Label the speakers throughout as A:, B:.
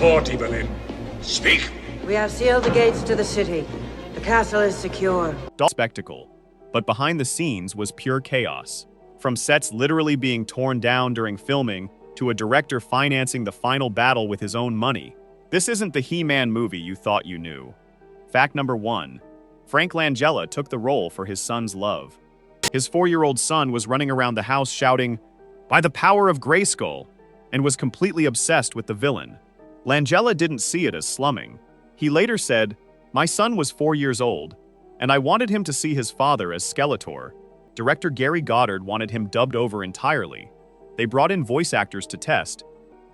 A: support, Evelyn? Speak!
B: We have sealed the gates to the city. The castle is secure.
C: Spectacle, but behind the scenes was pure chaos. From sets literally being torn down during filming to a director financing the final battle with his own money. This isn't the He-Man movie you thought you knew. Fact number 1. Frank Langella took the role for his son's love. His 4-year-old son was running around the house shouting, "By the power of Grayskull," and was completely obsessed with the villain. Langella didn't see it as slumming. He later said, "My son was 4 years old, and I wanted him to see his father as Skeletor." Director Gary Goddard wanted him dubbed over entirely. They brought in voice actors to test.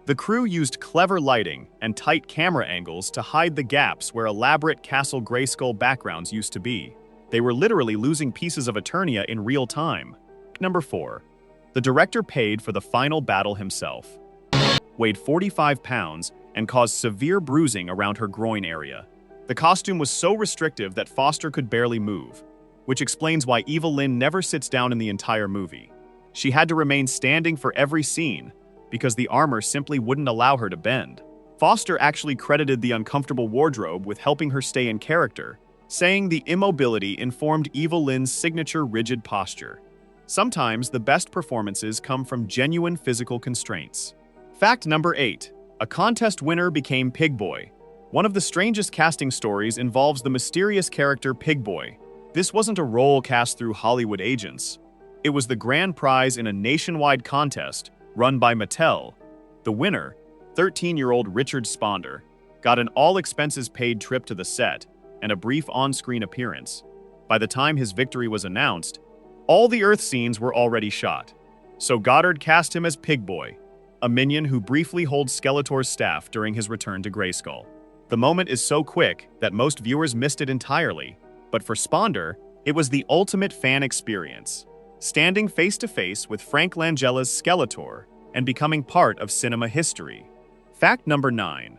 C: The crew used clever lighting and tight camera angles to hide the gaps where elaborate Castle Grayskull backgrounds used to be. They were literally losing pieces of Eternia in real time. Number 4. The director paid for the final battle himself. Weighed 45 pounds and caused severe bruising around her groin area. The costume was so restrictive that Foster could barely move, which explains why Evil-Lyn never sits down in the entire movie. She had to remain standing for every scene because the armor simply wouldn't allow her to bend. Foster actually credited the uncomfortable wardrobe with helping her stay in character, saying the immobility informed Evil-Lyn's signature rigid posture. Sometimes the best performances come from genuine physical constraints. Fact number 8. A contest winner became Pig Boy. One of the strangest casting stories involves the mysterious character Pig Boy. This wasn't a role cast through Hollywood agents. It was the grand prize in a nationwide contest run by Mattel. The winner, 13-year-old Richard Sponder, got an all-expenses-paid trip to the set and a brief on-screen appearance. By the time his victory was announced, all the Earth scenes were already shot. So Goddard cast him as Pig Boy, a minion who briefly holds Skeletor's staff during his return to Grayskull. The moment is so quick that most viewers missed it entirely, but for Sponder, it was the ultimate fan experience, standing face-to-face with Frank Langella's Skeletor and becoming part of cinema history. Fact number 9.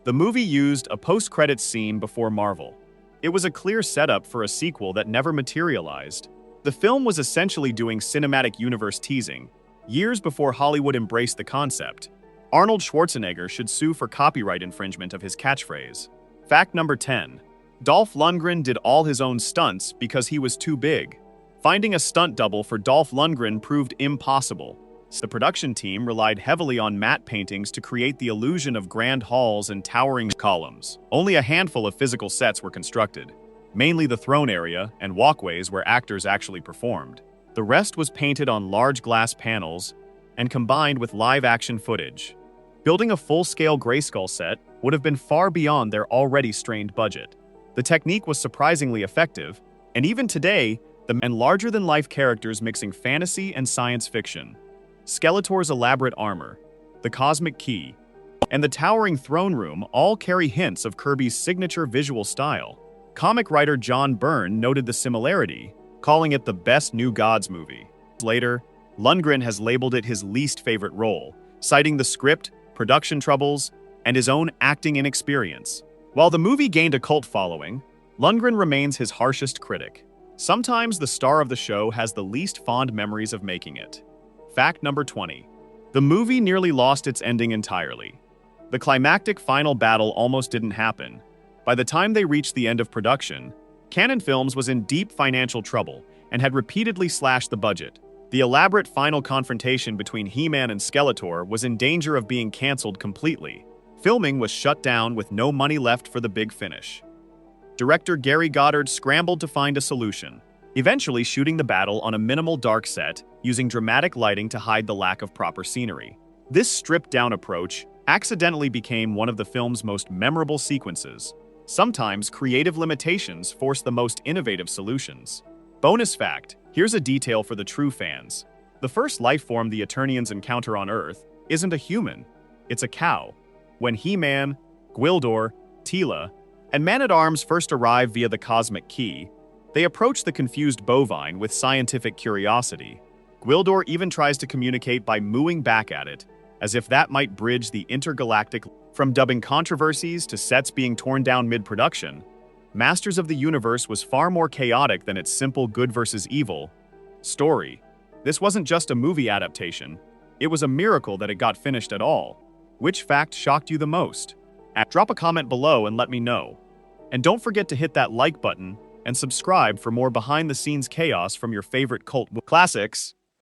C: The movie used a post-credits scene before Marvel. It was a clear setup for a sequel that never materialized. The film was essentially doing cinematic universe teasing, years before Hollywood embraced the concept. Arnold Schwarzenegger should sue for copyright infringement of his catchphrase. Fact number 10. Dolph Lundgren did all his own stunts because he was too big. Finding a stunt double for Dolph Lundgren proved impossible. The production team relied heavily on matte paintings to create the illusion of grand halls and towering columns. Only a handful of physical sets were constructed, mainly the throne area and walkways where actors actually performed. The rest was painted on large glass panels and combined with live-action footage. Building a full-scale Grayskull set would have been far beyond their already strained budget. The technique was surprisingly effective, and even today, and larger-than-life characters mixing fantasy and science fiction. Skeletor's elaborate armor, the cosmic key, and the towering throne room all carry hints of Kirby's signature visual style. Comic writer John Byrne noted the similarity, calling it the best New Gods movie. Later, Lundgren has labeled it his least favorite role, citing the script, production troubles, and his own acting inexperience. While the movie gained a cult following, Lundgren remains his harshest critic. Sometimes the star of the show has the least fond memories of making it. Fact number 20. The movie nearly lost its ending entirely. The climactic final battle almost didn't happen. By the time they reached the end of production, Cannon Films was in deep financial trouble and had repeatedly slashed the budget. The elaborate final confrontation between He-Man and Skeletor was in danger of being canceled completely. Filming was shut down with no money left for the big finish. Director Gary Goddard scrambled to find a solution, eventually shooting the battle on a minimal dark set using dramatic lighting to hide the lack of proper scenery. This stripped-down approach accidentally became one of the film's most memorable sequences. Sometimes creative limitations force the most innovative solutions. Bonus fact, here's a detail for the true fans. The first life form the Eternians encounter on Earth isn't a human, it's a cow. When He-Man, Gwildor, Teela, and Man-at-Arms first arrive via the Cosmic Key, they approach the confused bovine with scientific curiosity. Gwildor even tries to communicate by mooing back at it, as if that might bridge the intergalactic. From dubbing controversies to sets being torn down mid-production, Masters of the Universe was far more chaotic than its simple good versus evil story. This wasn't just a movie adaptation, it was a miracle that it got finished at all. Which fact shocked you the most? Drop a comment below and let me know. And don't forget to hit that like button and subscribe for more behind-the-scenes chaos from your favorite cult classics.